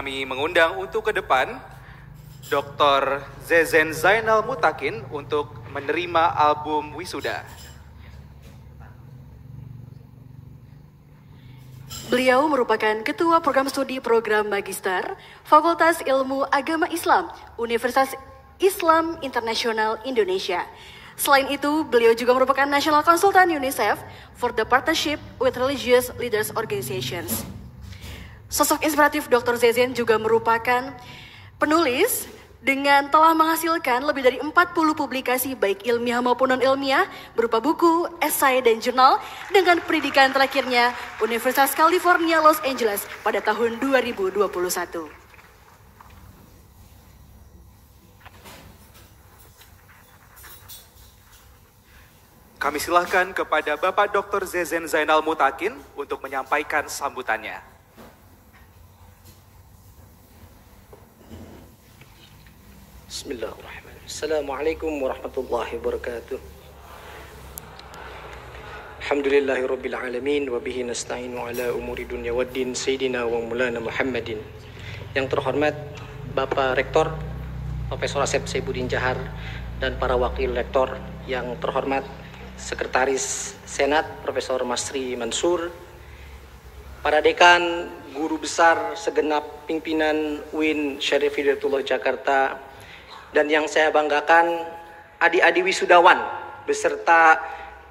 Kami mengundang untuk ke depan Dr. Zezen Zainal Mutakin untuk menerima album wisuda. Beliau merupakan Ketua Program Studi Program Magister Fakultas Ilmu Agama Islam Universitas Islam Internasional Indonesia. Selain itu, beliau juga merupakan National Consultant UNICEF for the Partnership with Religious Leaders Organizations. Sosok inspiratif Dr. Zezen juga merupakan penulis dengan telah menghasilkan lebih dari 40 publikasi baik ilmiah maupun non-ilmiah berupa buku, esai, dan jurnal dengan pendidikan terakhirnya Universitas California Los Angeles pada tahun 2021. Kami silahkan kepada Bapak Dr. Zezen Zainal Mutakin untuk menyampaikan sambutannya. Bismillahirrahmanirrahim. Assalamualaikum warahmatullahi wabarakatuh. Alhamdulillahirabbil alamin wa bihi nasta'inu ala umuri dunya waddin sayyidina wa maulana Muhammadin. Yang terhormat Bapak Rektor Profesor Asep Saibuddin Jahar dan para wakil rektor, yang terhormat Sekretaris Senat Profesor Masri Mansur, para dekan, guru besar, segenap pimpinan UIN Syarif Hidayatullah Jakarta, dan yang saya banggakan adik-adik wisudawan beserta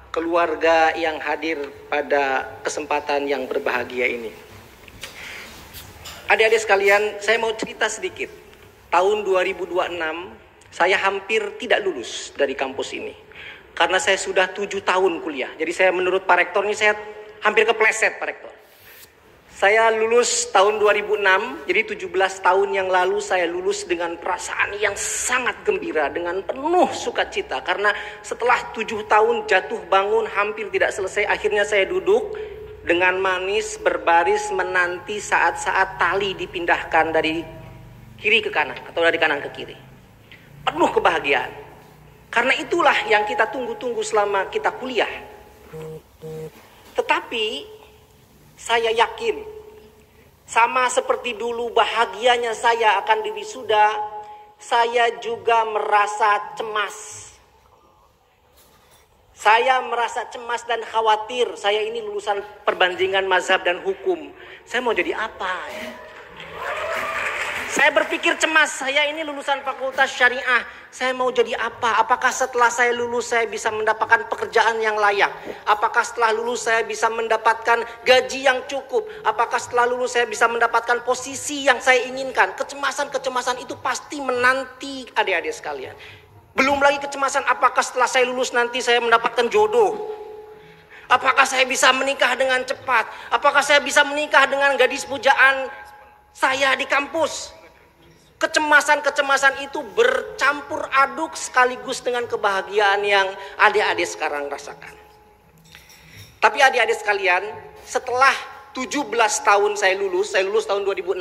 keluarga yang hadir pada kesempatan yang berbahagia ini. Adik-adik sekalian, saya mau cerita sedikit. Tahun 2026 saya hampir tidak lulus dari kampus ini karena saya sudah 7 tahun kuliah. Jadi saya, menurut Pak Rektor ini, saya hampir kepleset Pak Rektor. Saya lulus tahun 2006, jadi 17 tahun yang lalu saya lulus dengan perasaan yang sangat gembira, dengan penuh sukacita. Karena setelah 7 tahun jatuh bangun hampir tidak selesai, akhirnya saya duduk dengan manis berbaris menanti saat-saat tali dipindahkan dari kiri ke kanan atau dari kanan ke kiri. Penuh kebahagiaan. Karena itulah yang kita tunggu-tunggu selama kita kuliah. Tetapi saya yakin, sama seperti dulu bahagianya saya akan diwisuda, saya juga merasa cemas. Saya merasa cemas dan khawatir. Saya ini lulusan perbandingan mazhab dan hukum. Saya mau jadi apa ya? Saya berpikir cemas, saya ini lulusan fakultas syariah. Saya mau jadi apa? Apakah setelah saya lulus saya bisa mendapatkan pekerjaan yang layak? Apakah setelah lulus saya bisa mendapatkan gaji yang cukup? Apakah setelah lulus saya bisa mendapatkan posisi yang saya inginkan? Kecemasan-kecemasan itu pasti menanti adik-adik sekalian. Belum lagi kecemasan apakah setelah saya lulus nanti saya mendapatkan jodoh? Apakah saya bisa menikah dengan cepat? Apakah saya bisa menikah dengan gadis pujaan saya di kampus? Kecemasan-kecemasan itu bercampur aduk sekaligus dengan kebahagiaan yang adik-adik sekarang rasakan. Tapi adik-adik sekalian, setelah 17 tahun saya lulus tahun 2006,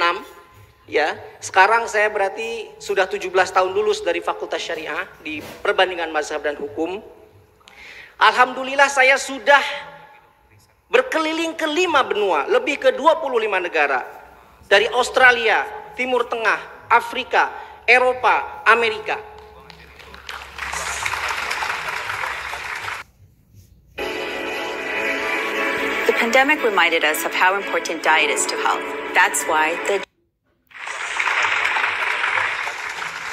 ya, sekarang saya berarti sudah 17 tahun lulus dari Fakultas Syariah di perbandingan mazhab dan hukum. Alhamdulillah saya sudah berkeliling ke 5 benua, lebih ke 25 negara. Dari Australia, Timur Tengah, Afrika, Eropa, Amerika. The pandemic reminded us of how important diet is to health. That's why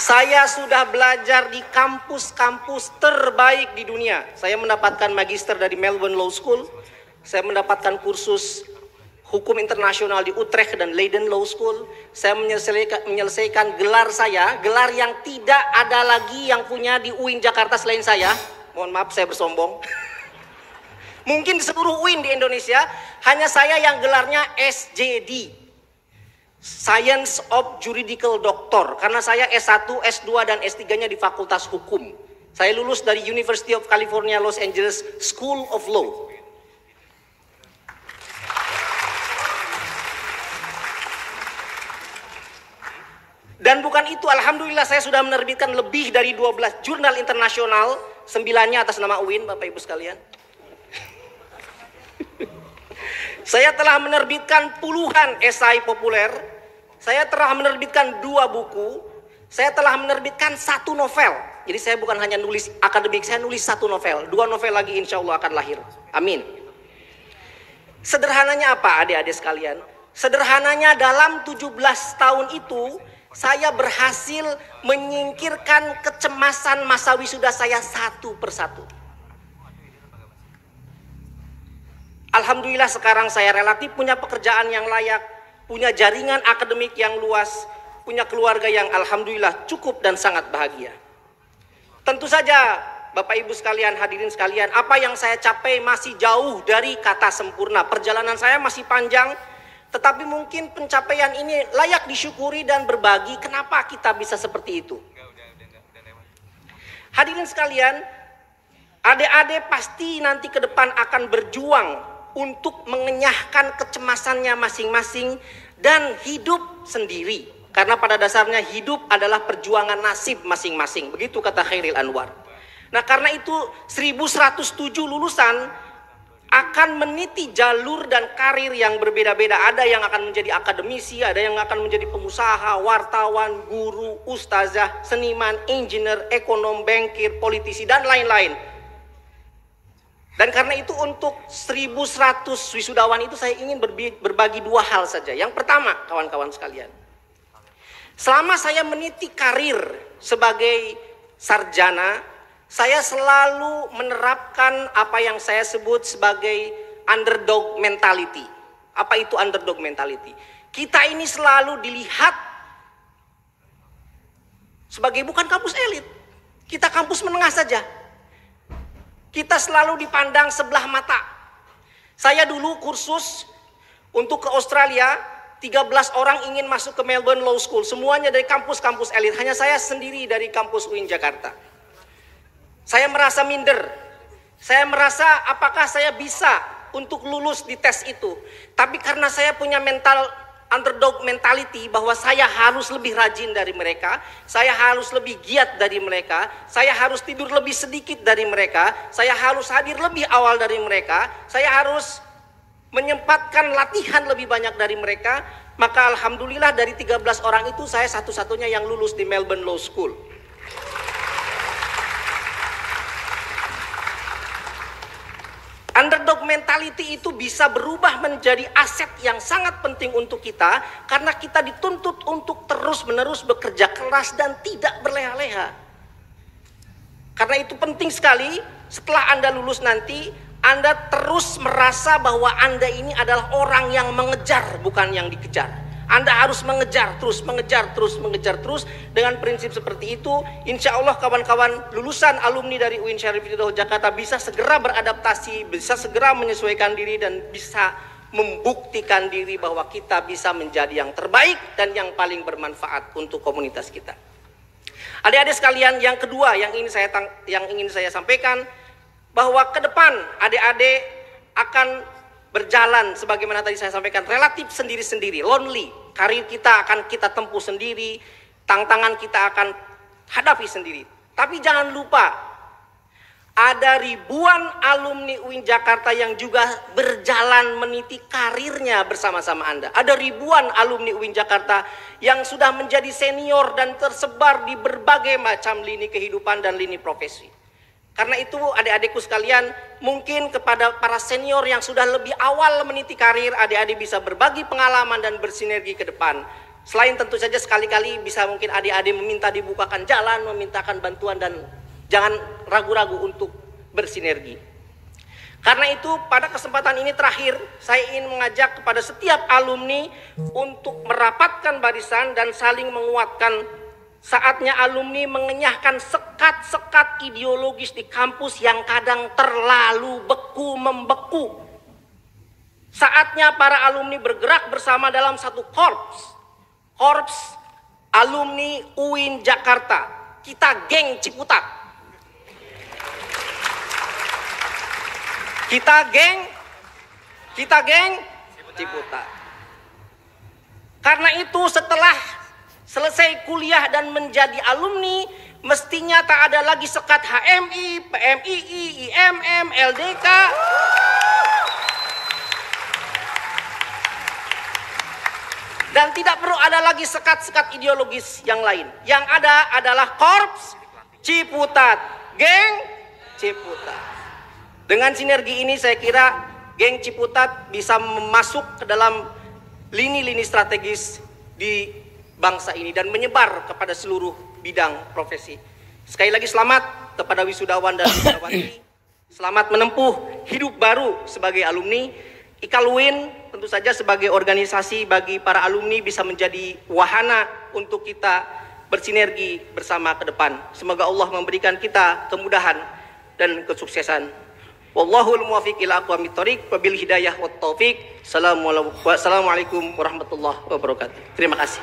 Saya sudah belajar di kampus-kampus terbaik di dunia. Saya mendapatkan magister dari Melbourne Law School. Saya mendapatkan kursus hukum internasional di Utrecht dan Leiden Law School. Saya menyelesaikan gelar saya, gelar yang tidak ada lagi yang punya di UIN Jakarta selain saya. Mohon maaf saya bersombong. Mungkin di seluruh UIN di Indonesia hanya saya yang gelarnya SJD, Science of Juridical Doctor, karena saya S1, S2 dan S3-nya di Fakultas Hukum. Saya lulus dari University of California Los Angeles School of Law. Dan bukan itu, alhamdulillah saya sudah menerbitkan lebih dari 12 jurnal internasional, 9-nya atas nama UIN, Bapak Ibu sekalian. Saya telah menerbitkan puluhan esai populer, saya telah menerbitkan 2 buku, saya telah menerbitkan 1 novel. Jadi saya bukan hanya nulis akademik, saya nulis 1 novel. 2 novel lagi insya Allah akan lahir. Amin. Sederhananya apa adik-adik sekalian? Sederhananya dalam 17 tahun itu, saya berhasil menyingkirkan kecemasan masa wisuda saya satu persatu. Alhamdulillah sekarang saya relatif punya pekerjaan yang layak, punya jaringan akademik yang luas, punya keluarga yang alhamdulillah cukup dan sangat bahagia. Tentu saja Bapak Ibu sekalian, hadirin sekalian, apa yang saya capai masih jauh dari kata sempurna. Perjalanan saya masih panjang, tetapi mungkin pencapaian ini layak disyukuri dan berbagi. Kenapa kita bisa seperti itu? Hadirin sekalian, adik-adik pasti nanti ke depan akan berjuang untuk mengenyahkan kecemasannya masing-masing dan hidup sendiri. Karena pada dasarnya hidup adalah perjuangan nasib masing-masing. Begitu kata Khairil Anwar. Nah karena itu 1107 lulusan akan meniti jalur dan karir yang berbeda-beda. Ada yang akan menjadi akademisi, ada yang akan menjadi pengusaha, wartawan, guru, ustazah, seniman, engineer, ekonom, bankir, politisi, dan lain-lain. Dan karena itu untuk 1100 wisudawan itu saya ingin berbagi 2 hal saja. Yang pertama, kawan-kawan sekalian, selama saya meniti karir sebagai sarjana, saya selalu menerapkan apa yang saya sebut sebagai underdog mentality. Apa itu underdog mentality? Kita ini selalu dilihat sebagai bukan kampus elit. Kita kampus menengah saja. Kita selalu dipandang sebelah mata. Saya dulu kursus untuk ke Australia, 13 orang ingin masuk ke Melbourne Law School. Semuanya dari kampus-kampus elit. Hanya saya sendiri dari kampus UIN Jakarta. Saya merasa minder. Saya merasa apakah saya bisa untuk lulus di tes itu. Tapi karena saya punya mental underdog mentality bahwa saya harus lebih rajin dari mereka, saya harus lebih giat dari mereka, saya harus tidur lebih sedikit dari mereka, saya harus hadir lebih awal dari mereka, saya harus menyempatkan latihan lebih banyak dari mereka, maka alhamdulillah dari 13 orang itu saya satu-satunya yang lulus di Melbourne Law School. Underdog mentality itu bisa berubah menjadi aset yang sangat penting untuk kita karena kita dituntut untuk terus-menerus bekerja keras dan tidak berleha-leha. Karena itu penting sekali setelah Anda lulus nanti, Anda terus merasa bahwa Anda ini adalah orang yang mengejar, bukan yang dikejar. Anda harus mengejar terus, mengejar terus, mengejar terus. Dengan prinsip seperti itu, insya Allah kawan-kawan lulusan alumni dari UIN Syarif Hidayatullah Jakarta bisa segera beradaptasi, bisa segera menyesuaikan diri, dan bisa membuktikan diri bahwa kita bisa menjadi yang terbaik dan yang paling bermanfaat untuk komunitas kita. Adik-adik sekalian, yang kedua yang ingin saya sampaikan, bahwa ke depan adik-adik akan berjalan sebagaimana tadi saya sampaikan, relatif sendiri-sendiri, lonely. Karir kita akan kita tempuh sendiri, tantangan kita akan hadapi sendiri. Tapi jangan lupa, ada ribuan alumni UIN Jakarta yang juga berjalan meniti karirnya bersama-sama Anda. Ada ribuan alumni UIN Jakarta yang sudah menjadi senior dan tersebar di berbagai macam lini kehidupan dan lini profesi. Karena itu adik-adikku sekalian, mungkin kepada para senior yang sudah lebih awal meniti karir, adik-adik bisa berbagi pengalaman dan bersinergi ke depan. Selain tentu saja sekali-kali bisa mungkin adik-adik meminta dibukakan jalan, memintakan bantuan, dan jangan ragu-ragu untuk bersinergi. Karena itu pada kesempatan ini terakhir, saya ingin mengajak kepada setiap alumni untuk merapatkan barisan dan saling menguatkan. Saatnya alumni mengenyahkan sekat-sekat ideologis di kampus yang kadang terlalu membeku. Saatnya para alumni bergerak bersama dalam satu korps alumni UIN Jakarta. Kita geng Ciputat. Kita geng Ciputat. Karena itu setelah selesai kuliah dan menjadi alumni, mestinya tak ada lagi sekat HMI, PMII, IMM, LDK. Dan tidak perlu ada lagi sekat-sekat ideologis yang lain. Yang ada adalah Korps Ciputat, geng Ciputat. Dengan sinergi ini saya kira geng Ciputat bisa masuk ke dalam lini-lini strategis di bangsa ini dan menyebar kepada seluruh bidang profesi. Sekali lagi selamat kepada wisudawan dan wisudawati. Selamat menempuh hidup baru sebagai alumni. Ikalwin tentu saja sebagai organisasi bagi para alumni bisa menjadi wahana untuk kita bersinergi bersama ke depan. Semoga Allah memberikan kita kemudahan dan kesuksesan. Wallahul muwaffiq ila aqwamit thoriq wabil hidayah wat taufik. Assalamualaikum warahmatullahi wabarakatuh. Terima kasih.